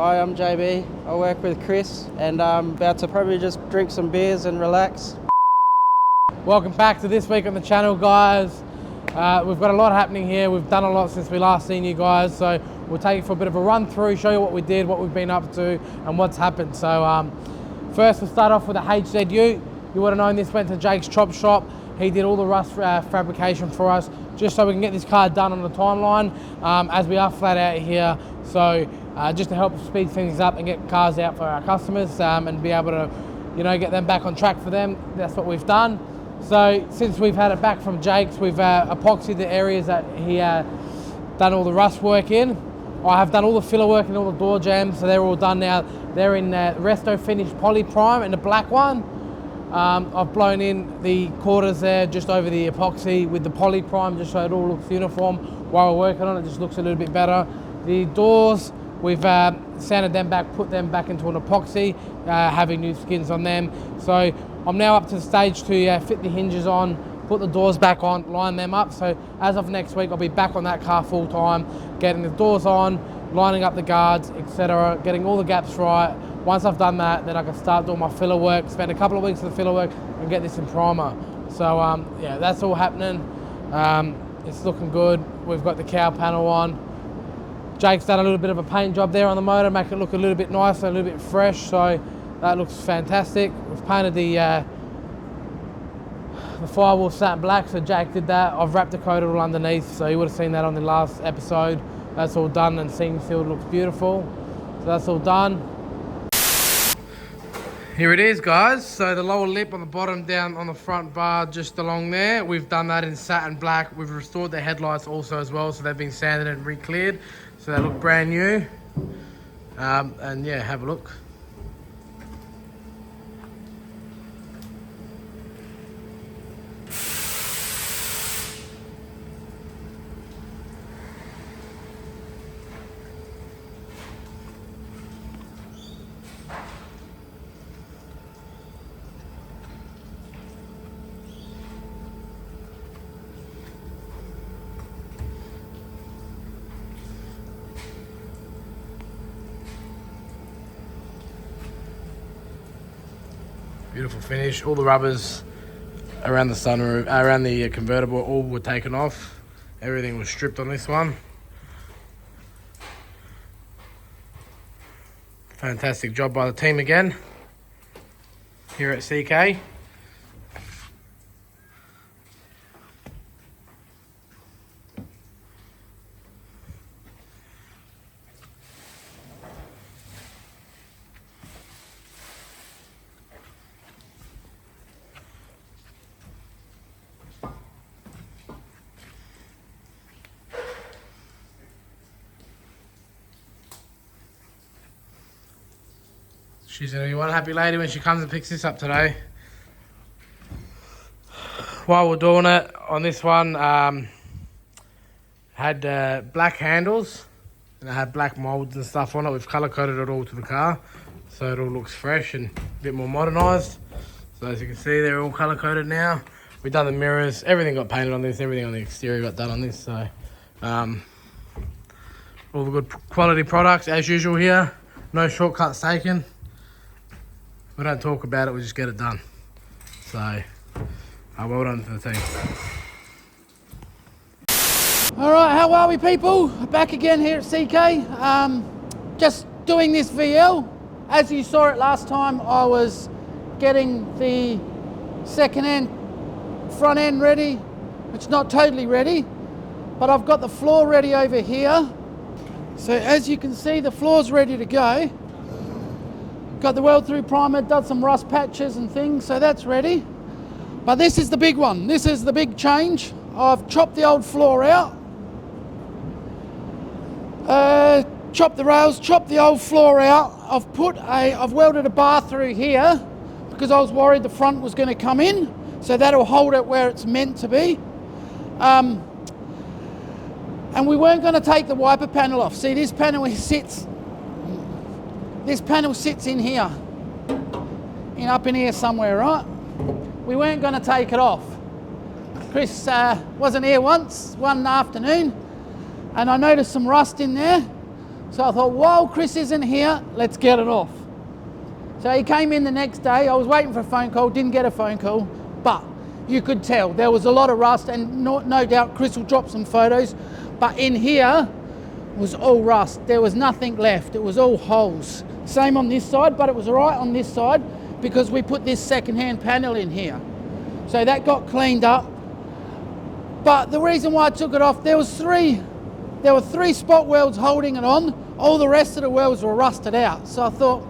Hi, I'm JB. I work with Chris and I'm about to probably just drink some beers and relax. Welcome back to this week on the channel, guys. We've got a lot happening here. We've done a lot since we last seen you guys, so we'll take you for a bit of a run through, show you what we did, what we've been up to and what's happened. So first we'll start off with the HZU. You would have known this went to Jake's chop shop. He did all the rust fabrication for us just so we can get this car done on the timeline as we are flat out here. So just to help speed things up and get cars out for our customers and be able to, you know, get them back on track for them. That's what we've done. So since we've had it back from Jake's, we've epoxied the areas that he done all the rust work in. I have done all the filler work and all the door jams, so they're all done now. They're in Resto Finish Poly Prime in the black one. I've blown in the quarters there just over the epoxy with the Poly Prime just so it all looks uniform. While we're working on it, just looks a little bit better. The doors, we've sanded them back, put them back into an epoxy, having new skins on them. So I'm now up to the stage to fit the hinges on, put the doors back on, line them up. So as of next week, I'll be back on that car full time, getting the doors on, lining up the guards, etc., getting all the gaps right. Once I've done that, then I can start doing my filler work, spend a couple of weeks of the filler work and get this in primer. So yeah, that's all happening. It's looking good. We've got the cow panel on. Jake's done a little bit of a paint job there on the motor, make it look a little bit nicer, a little bit fresh, so that looks fantastic. We've painted the firewall satin black, so Jake did that. I've wrapped the coat all underneath, so you would have seen that on the last episode. That's all done and seam sealed, looks beautiful. So that's all done. Here it is, guys. So the lower lip on the bottom down on the front bar just along there, we've done that in satin black. We've restored the headlights also as well, so they've been sanded and re-cleared. So they look brand new. And yeah, have a look. Beautiful finish. All the rubbers around the sunroof, around the convertible, all were taken off. Everything was stripped on this one. Fantastic job by the team again here at CK. She's gonna be one happy lady when she comes and picks this up today. While we're doing it, on this one, had black handles and it had black molds and stuff on it. We've colour coded it all to the car, so it all looks fresh and a bit more modernised. So as you can see, they're all colour coded now. We've done the mirrors, everything got painted on this, everything on the exterior got done on this. So all the good quality products as usual here. No shortcuts taken. We don't talk about it, we just get it done. So, well done to the team. All right, how are we, people? Back again here at CK. Just doing this VL. As you saw it last time, I was getting the second end, front end ready. It's not totally ready, but I've got the floor ready over here. So as you can see, the floor's ready to go. Got the weld through primer, done some rust patches and things, so that's ready. But this is the big one. This is the big change. I've chopped the old floor out. Chopped the rails, chopped the old floor out. I've welded a bar through here because I was worried the front was going to come in. So that'll hold it where it's meant to be. And we weren't going to take the wiper panel off. See, this panel sits in here, up in here somewhere, right? We weren't going to take it off. Chris wasn't here one afternoon, and I noticed some rust in there. So I thought, while Chris isn't here, let's get it off. So he came in the next day. I was waiting for a phone call, didn't get a phone call, but you could tell there was a lot of rust, and no doubt Chris will drop some photos, but in here was all rust. There was nothing left. It was all holes. Same on this side, but it was right on this side because we put this second-hand panel in here. So that got cleaned up. But the reason why I took it off, there were three spot welds holding it on. All the rest of the welds were rusted out. So I thought,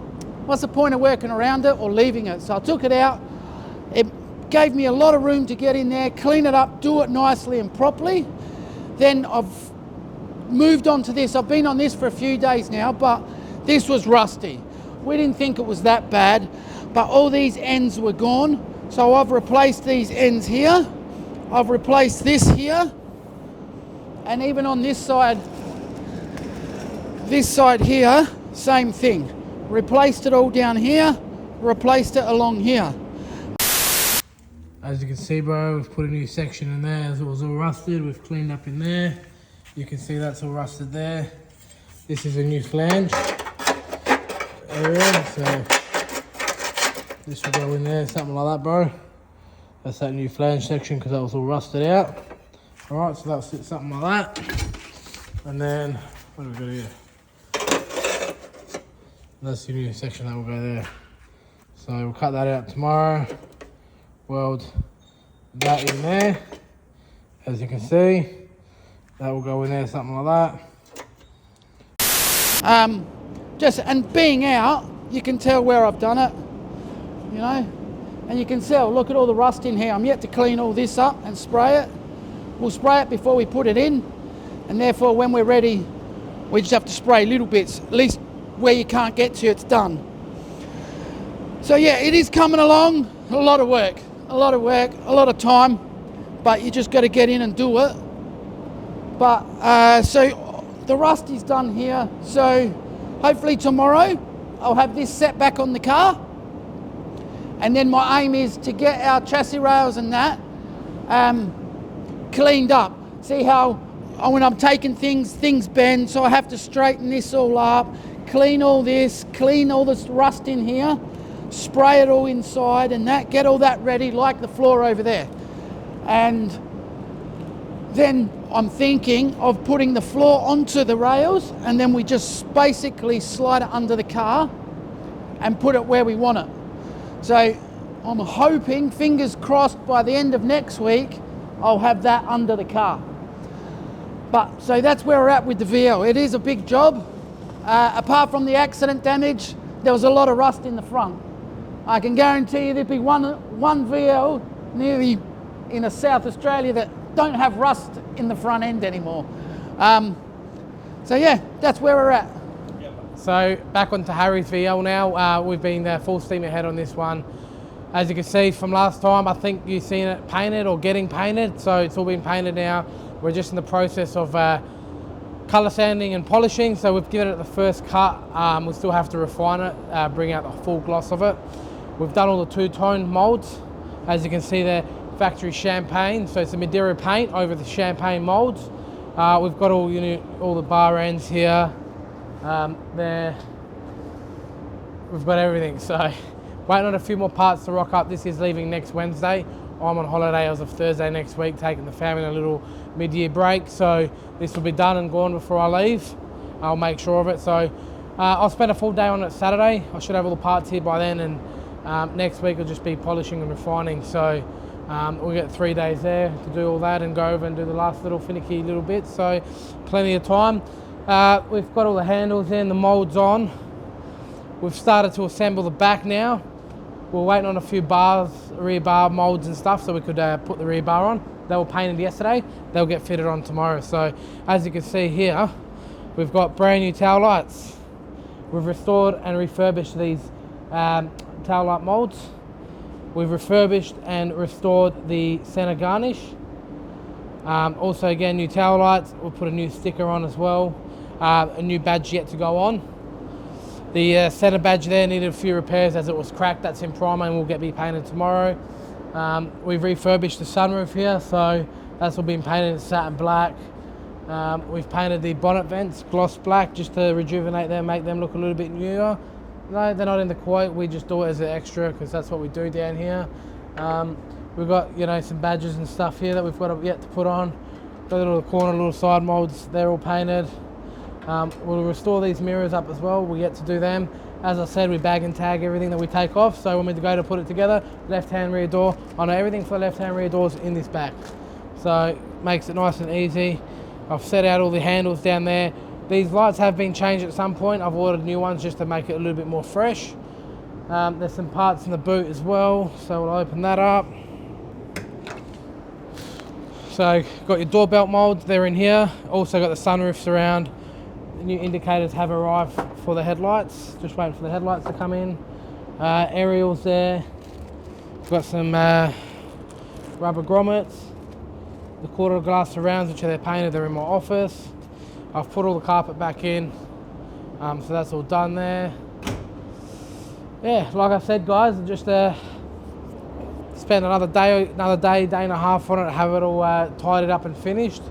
what's the point of working around it or leaving it? So I took it out. It gave me a lot of room to get in there, clean it up, do it nicely and properly. Then I've moved on to this. I've been on this for a few days now, but this was rusty. We didn't think it was that bad, but all these ends were gone. So I've replaced these ends here. I've replaced this here. And even on this side here, same thing. Replaced it all down here, replaced it along here. As you can see, bro, we've put a new section in there as it was all rusted. We've cleaned up in there. You can see that's all rusted there. This is a new flange area, so this will go in there, something like that, bro. That's that new flange section because that was all rusted out. All right, so that'll sit something like that. And then, what do we got here? That's the new section that will go there. So we'll cut that out tomorrow. Weld that in there, as you can see. That will go in there, something like that. And being out, you can tell where I've done it, you know, and you can tell, look at all the rust in here. I'm yet to clean all this up and spray it. We'll spray it before we put it in, and therefore when we're ready, we just have to spray little bits, at least where you can't get to, it's done. So yeah, it is coming along. A lot of work, a lot of time, but you just got to get in and do it. But so the rust is done here. So hopefully tomorrow I'll have this set back on the car. And then my aim is to get our chassis rails and that cleaned up. See how when I'm taking things bend, so I have to straighten this all up, clean all this rust in here, spray it all inside and that, get all that ready like the floor over there. And then I'm thinking of putting the floor onto the rails, and then we just basically slide it under the car and put it where we want it. So I'm hoping, fingers crossed, by the end of next week, I'll have that under the car. But so that's where we're at with the VL. It is a big job. Apart from the accident damage, there was a lot of rust in the front. I can guarantee you there'd be one VL nearly in South Australia that don't have rust in the front end anymore. So yeah, that's where we're at. So back onto Harry's VL now. We've been full steam ahead on this one. As you can see from last time, I think you've seen it painted or getting painted. So it's all been painted now. We're just in the process of colour sanding and polishing. So we've given it the first cut. We still have to refine it, bring out the full gloss of it. We've done all the two-tone moulds. As you can see there, factory champagne. So it's a Madeira paint over the champagne moulds. We've got all the bar ends here. There. We've got everything. So waiting on a few more parts to rock up. This is leaving next Wednesday. I'm on holiday as of Thursday next week, taking the family a little mid-year break. So this will be done and gone before I leave. I'll make sure of it. So I'll spend a full day on it Saturday. I should have all the parts here by then, and next week will just be polishing and refining. So we'll get 3 days there to do all that and go over and do the last little finicky little bits. So plenty of time. We've got all the handles in, the moulds on. We've started to assemble the back now. We're waiting on a few bars, rear bar moulds and stuff, so we could put the rear bar on. They were painted yesterday. They'll get fitted on tomorrow. So as you can see here, we've got brand new tail lights. We've restored and refurbished these tail light moulds. We've refurbished and restored the center garnish. Also again, new tail lights. We'll put a new sticker on as well. A new badge yet to go on. The center badge there needed a few repairs as it was cracked. That's in primer and will be painted tomorrow. We've refurbished the sunroof here, so that's all been painted in satin black. We've painted the bonnet vents gloss black just to rejuvenate them, make them look a little bit newer. No, they're not in the quote, we just do it as an extra because that's what we do down here. We've got, you know, some badges and stuff here that we've got yet to put on. Got a little corner, little side molds, they're all painted. We'll restore these mirrors up as well, we'll get to do them. As I said, we bag and tag everything that we take off, so when we go to put it together, left-hand rear door, I know everything for the left-hand rear doors in this back. So, makes it nice and easy. I've set out all the handles down there. These lights have been changed at some point. I've ordered new ones just to make it a little bit more fresh. There's some parts in the boot as well, so we'll open that up. So, got your door belt molds, they're in here. Also got the sunroofs around. The new indicators have arrived for the headlights. Just waiting for the headlights to come in. Aerials there. Got some rubber grommets. The quarter glass surrounds, which are painted, they're in my office. I've put all the carpet back in, so that's all done there. Yeah, like I said, guys, just spend another day and a half on it, have it all tidied up and finished,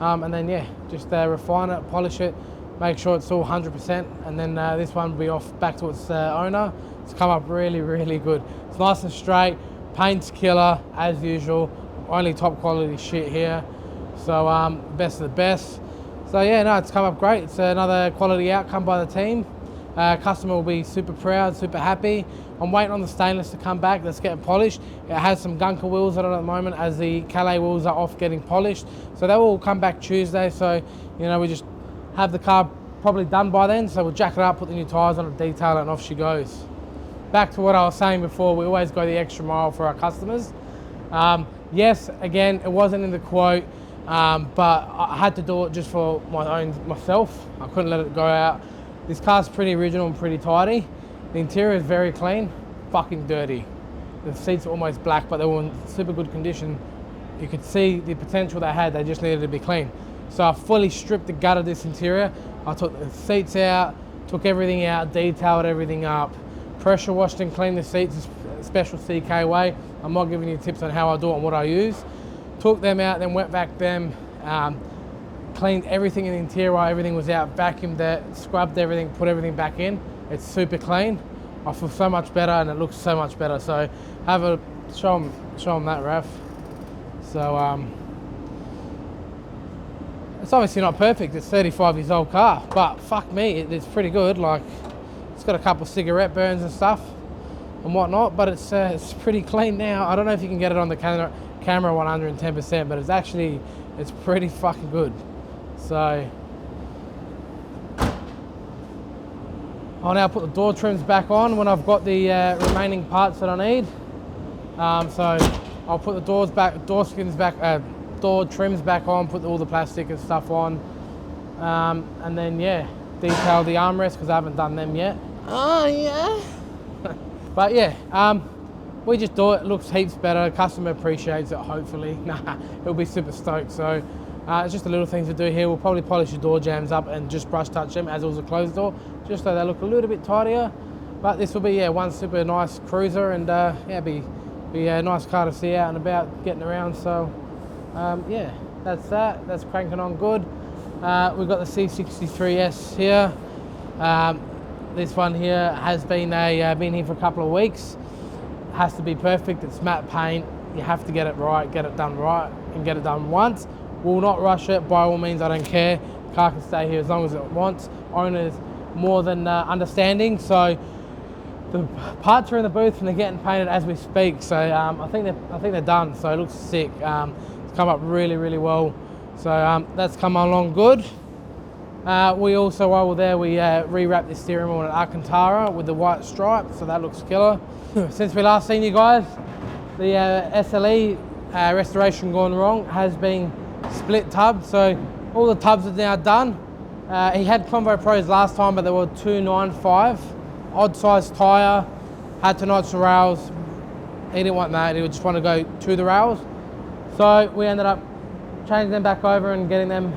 and then yeah, just refine it, polish it, make sure it's all 100%, and then this one will be off back to its owner. It's come up really, really good. It's nice and straight, paint's killer as usual. Only top quality shit here, so best of the best. So yeah, no, it's come up great. It's another quality outcome by the team. Customer will be super proud, super happy. I'm waiting on the stainless to come back. That's getting polished. It has some gunker wheels on it at the moment, as the Calais wheels are off getting polished. So that will come back Tuesday. So you know, we just have the car probably done by then. So we'll jack it up, put the new tyres on it, detail it, and off she goes. Back to what I was saying before, we always go the extra mile for our customers. Yes, again, it wasn't in the quote, but I had to do it just for myself. I couldn't let it go out. This car's pretty original and pretty tidy. The interior is very clean, fucking dirty. The seats are almost black, but they were in super good condition. You could see the potential they had, they just needed to be clean. So I fully stripped the gut of this interior. I took the seats out, took everything out, detailed everything up, pressure washed and cleaned the seats a special CK way. I'm not giving you tips on how I do it and what I use. Took them out, then went back them, cleaned everything in the interior while everything was out, vacuumed it, scrubbed everything, put everything back in. It's super clean. I feel so much better and it looks so much better. So have a show them that, Raf. So it's obviously not perfect. It's 35 years old car, but fuck me, it's pretty good. Like, it's got a couple of cigarette burns and stuff and whatnot, but it's pretty clean now. I don't know if you can get it on the camera 110%, but it's pretty fucking good. So I'll now put the door trims back on when I've got the remaining parts that I need. So I'll put the door trims back on, put all the plastic and stuff on, and then yeah, detail the armrests because I haven't done them yet. Oh yeah. But yeah, we just do it. It looks heaps better. Customer appreciates it, hopefully. Nah, he'll be super stoked. So it's just the little things to do here. We'll probably polish the door jambs up and just brush touch them as it was a closed door, just so they look a little bit tidier. But this will be, yeah, one super nice cruiser, and yeah, be a nice car to see out and about, getting around. So yeah, that's that. That's cranking on good. We've got the C63S here. This one here has been here for a couple of weeks. Has to be perfect. It's matte paint. You have to get it right, get it done right, and get it done once. Will not rush it by all means. I don't care. Car can stay here as long as it wants. Owner's more than understanding. So the parts are in the booth and they're getting painted as we speak. So I think they're done. So it looks sick. It's come up really, really well. So that's come along good. We also, while we're there, we rewrapped the steering wheel in Alcantara with the white stripe, so that looks killer. Since we last seen you guys, the SLE restoration gone wrong has been split tub, so all the tubs are now done. He had Convo Pros last time, but they were 295, odd size tyre, had to notch the rails. He didn't want that, he would just want to go to the rails. So we ended up changing them back over and getting them.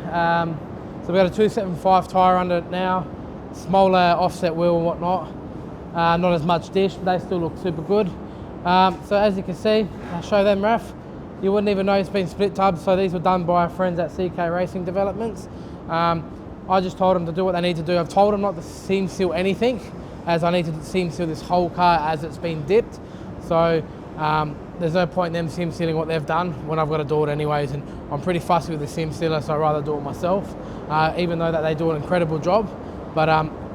So we've got a 275 tyre under it now, smaller offset wheel and whatnot. Not as much dish, but they still look super good. So as you can see, I'll show them, Raf. You wouldn't even know it's been split tubs. So these were done by our friends at CK Racing Developments. I just told them to do what they need to do. I've told them not to seam seal anything, as I need to seam seal this whole car as it's been dipped. So there's no point in them seam sealing what they've done when I've got to do it anyways. And I'm pretty fussy with the seam sealer, so I'd rather do it myself, even though that they do an incredible job. But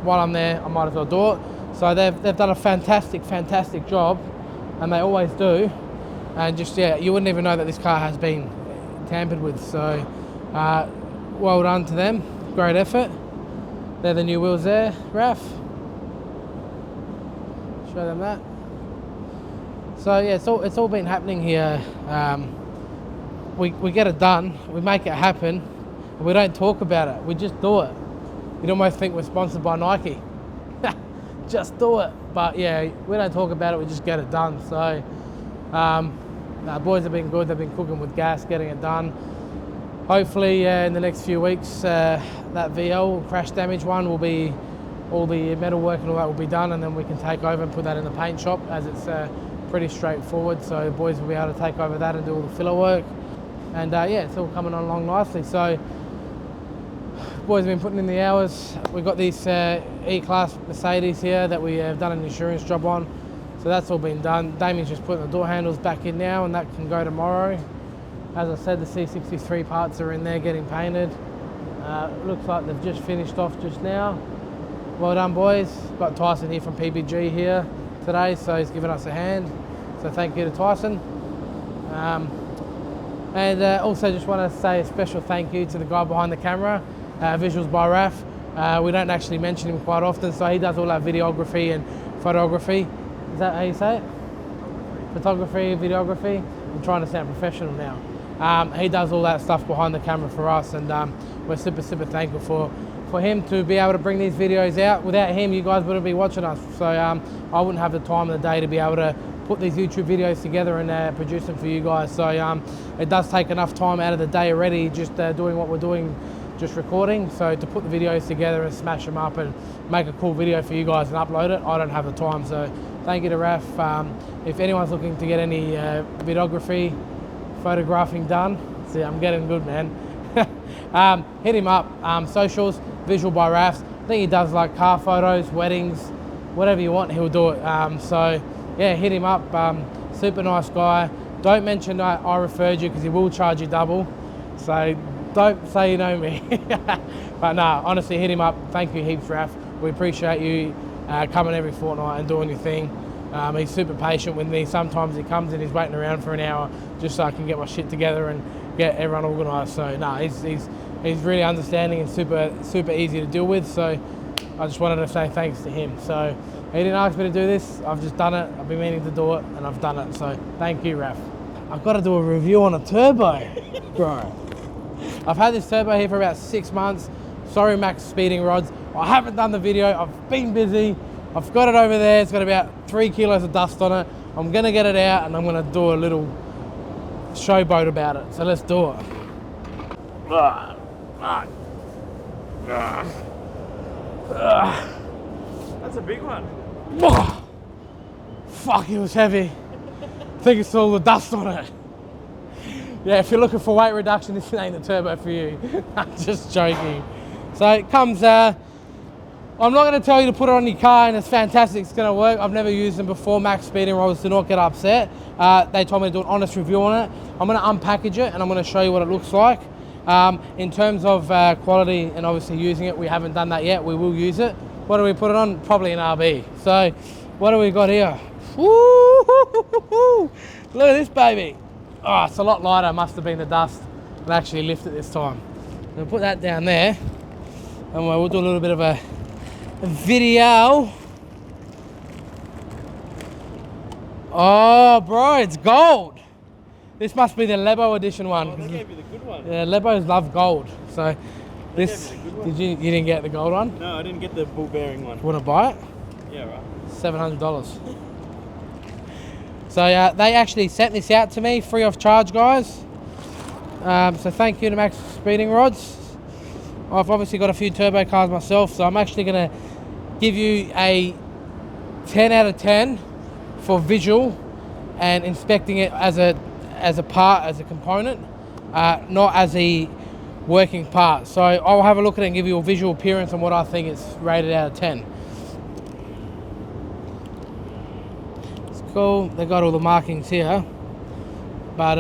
while I'm there, I might as well do it. So they've done a fantastic job, and they always do. And just, yeah, you wouldn't even know that this car has been tampered with. So well done to them. Great effort. They're the new wheels there, Raf. Show them that. So yeah, it's all been happening here. We get it done, we make it happen, and we don't talk about it. We just do it. You'd almost think we're sponsored by Nike. Just do it. But yeah, we don't talk about it. We just get it done. So the boys have been good. They've been cooking with gas, getting it done. Hopefully in the next few weeks, that VL crash damage one will be, all the metal work and all that will be done, and then we can take over and put that in the paint shop, as it's pretty straightforward. So the boys will be able to take over that and do all the filler work. And yeah, it's all coming along nicely. So boys have been putting in the hours. We've got these E-Class Mercedes here that we have done an insurance job on. So that's all been done. Damien's just putting the door handles back in now, and that can go tomorrow. As I said, the C63 parts are in there getting painted. Looks like they've just finished off just now. Well done, boys. Got Tyson here from PBG here today, so he's giving us a hand. So thank you to Tyson. And also just want to say a special thank you to the guy behind the camera, Visuals by Raf. We don't actually mention him quite often, so he does all our videography and photography. Is that how you say it? Photography, videography. I'm trying to sound professional now. He does all that stuff behind the camera for us, and we're super thankful for him to be able to bring these videos out. Without him, you guys wouldn't be watching us. So I wouldn't have the time of the day to be able to put these YouTube videos together and produce them for you guys. So it does take enough time out of the day already just doing what we're doing, just recording. So to put the videos together and smash them up and make a cool video for you guys and upload it, I don't have the time. So thank you to Raf. If anyone's looking to get any videography, photographing done, see, I'm getting good, man. Hit him up. Socials, Visual by Raf. I think he does like car photos, weddings, whatever you want, he'll do it. So yeah, hit him up. Super nice guy. Don't mention I referred you, because he will charge you double. So don't say you know me. But no, honestly, hit him up. Thank you heaps, Raf. We appreciate you coming every fortnight and doing your thing. He's super patient with me. Sometimes he comes and he's waiting around for an hour just so I can get my shit together and get everyone organised. So no, he's really understanding and super easy to deal with. So I just wanted to say thanks to him. So he didn't ask me to do this. I've just done it. I've been meaning to do it, and I've done it. So thank you, Raf. I've got to do a review on a turbo, bro. I've had this turbo here for about 6 months. Sorry, Maxspeedingrods. I haven't done the video. I've been busy. I've got it over there. It's got about 3 kilos of dust on it. I'm gonna get it out and I'm gonna do a little showboat about it. So let's do it. That's a big one. Fuck, it was heavy. I think it's all the dust on it. Yeah, if you're looking for weight reduction, this ain't the turbo for you. I'm just joking. So it comes, I'm not going to tell you to put it on your car and it's fantastic, it's going to work. I've never used them before. Maxspeedingrods, do not get upset. They told me to do an honest review on it. I'm going to unpackage it and I'm going to show you what it looks like. In terms of quality and obviously using it, we haven't done that yet. We will use it. What do we put it on? Probably an RB. So what do we got here? Woo! Look at this baby. Oh, it's a lot lighter. Must have been the dust. I'll actually lift it this time. We'll put that down there and we'll do a little bit of a video. Oh, bro, it's gold. This must be the Lebo edition one. Oh, they gave you the good one. Yeah, Lebos love gold. So They this, gave me the good one. you didn't get the gold one? No, I didn't get the ball bearing one. Want to buy it? Yeah, right. $700. So they actually sent this out to me free of charge, guys. So thank you to Maxspeedingrods. I've obviously got a few turbo cars myself, so I'm actually going to give you a 10 out of 10 for visual and inspecting it as as a part, as a component, not as a working part. So I'll have a look at it and give you a visual appearance on what I think it's rated out of 10. It's cool. They got all the markings here, but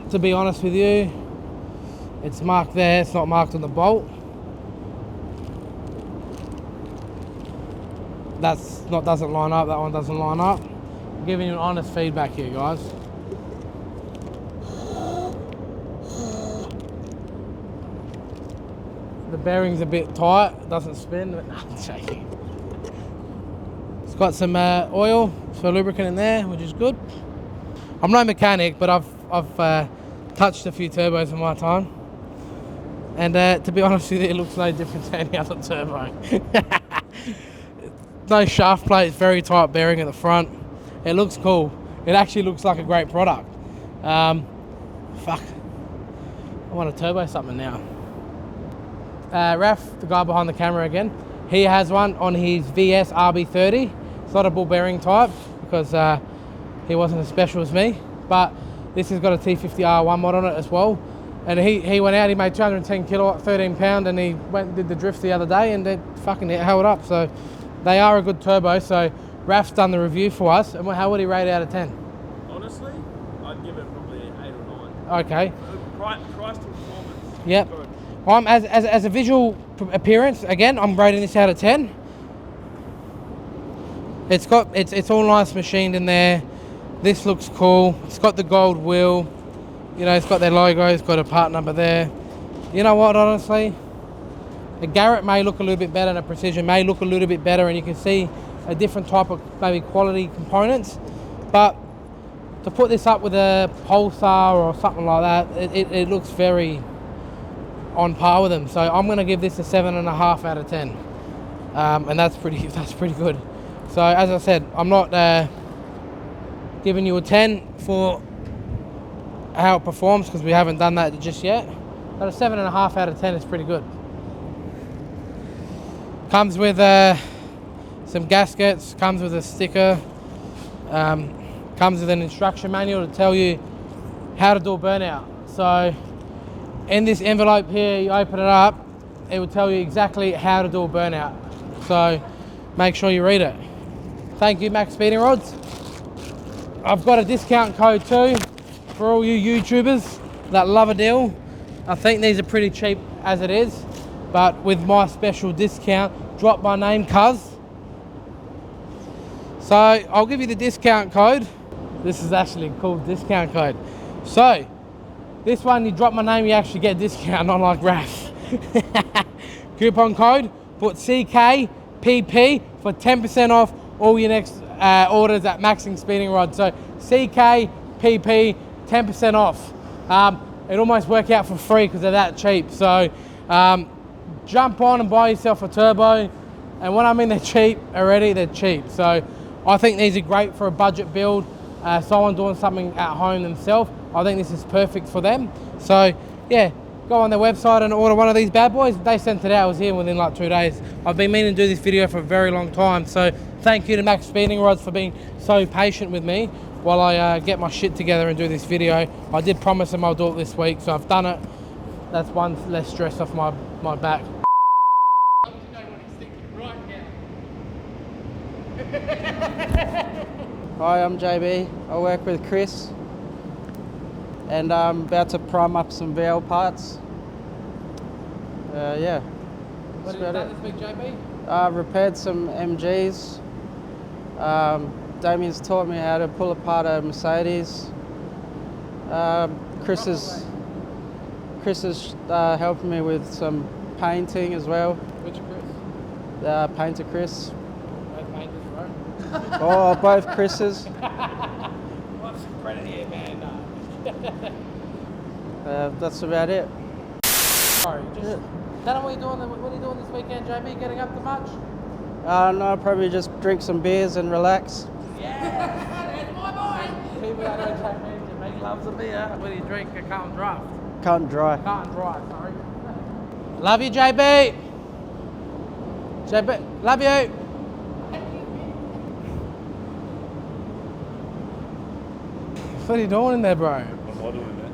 to be honest with you, it's marked there. It's not marked on the bolt. Doesn't line up. That one doesn't line up. I'm giving you an honest feedback here, guys. The bearing's a bit tight. It doesn't spin. But I'm shaking. It's got some oil for lubricant in there, which is good. I'm no mechanic, but I've touched a few turbos in my time, and to be honest with you, it looks no different to any other turbo. No shaft plate, it's very tight bearing at the front. It looks cool. It actually looks like a great product. Fuck, I want to turbo something now. Raf, the guy behind the camera again, he has one on his VS RB30. It's not a ball bearing type because he wasn't as special as me, but this has got a T50R1 mod on it as well. And he went out, he made 210 kilowatt, 13 pound, and he went and did the drift the other day and it fucking held up. So they are a good turbo. So Raf's done the review for us, and how would he rate out of 10? Honestly, I'd give it probably an 8 or 9. Okay. Price to performance. Yep. Good. As a visual appearance, again, I'm rating this out of 10. It's all nice machined in there. This looks cool. It's got the gold wheel. You know, it's got their logo. It's got a part number there. You know what? Honestly, a Garrett may look a little bit better, and a Precision may look a little bit better, and you can see a different type of maybe quality components. But to put this up with a Pulsar or something like that, it looks very on par with them. So I'm going to give this a 7.5 out of 10, and that's pretty good. So as I said, I'm not giving you a 10 for how it performs because we haven't done that just yet, but a 7.5 out of 10 is pretty good. Comes with some gaskets, comes with a sticker, comes with an instruction manual to tell you how to do a burnout. So in this envelope here, you open it up, it will tell you exactly how to do a burnout. So make sure you read it. Thank you, Maxspeedingrods. I've got a discount code too for all you YouTubers that love a deal. I think these are pretty cheap as it is, but with my special discount, drop my name, cuz. So I'll give you the discount code. This is actually a cool discount code. So this one, you drop my name, you actually get a discount, not like Raf. Coupon code, put CKPP for 10% off all your next orders at Maxspeedingrods. So CKPP, 10% off. It almost work out for free because they're that cheap. So jump on and buy yourself a turbo. And when I mean they're cheap already, they're cheap. So I think these are great for a budget build. Someone doing something at home themselves, I think this is perfect for them. So yeah, go on their website and order one of these bad boys. They sent it out, I was here within like 2 days. I've been meaning to do this video for a very long time. So thank you to Maxspeedingrods for being so patient with me while I get my shit together and do this video. I did promise them I'll do it this week, so I've done it. That's one less stress off my back. Hi, I'm JB. I work with Chris, and I'm about to prime up some VL parts. Yeah. What have you done this week, JB? Repaired some MGs. Damien's taught me how to pull apart a Mercedes. Chris is helping me with some painting as well. Which Chris? Painter Chris. Both painters, right? Oh, both Chris's. What's some credit here, man? That's about it. Sorry, just tell them what are you doing this weekend, JB? Getting up to much? No, probably just drink some beers and relax. Yeah, that's my boy. People that don't take me to make loves of beer. What do you drink? A Carlton Draft. Can't dry. Carlton Draft, sorry. Love you, JB. JB, love you. What are you doing in there, bro? What am I doing there?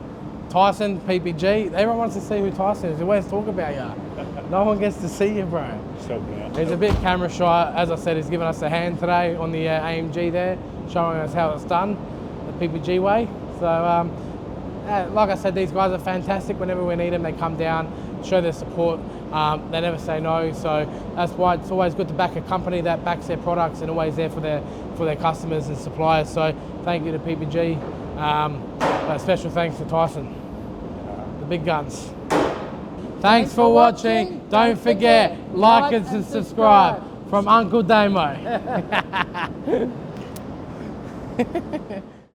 Tyson, PPG. Everyone wants to see who Tyson is. They always talk about you. No one gets to see you, bro. Help me out. He's a bit camera shy. As I said, he's given us a hand today on the AMG there, showing us how it's done, the PPG way. So, like I said, these guys are fantastic. Whenever we need them, they come down, show their support. They never say no. So that's why it's always good to back a company that backs their products and always there for their customers and suppliers. So thank you to PPG. A special thanks to Tyson, the big guns. Thanks for watching. Don't forget, like and subscribe from Uncle Damo.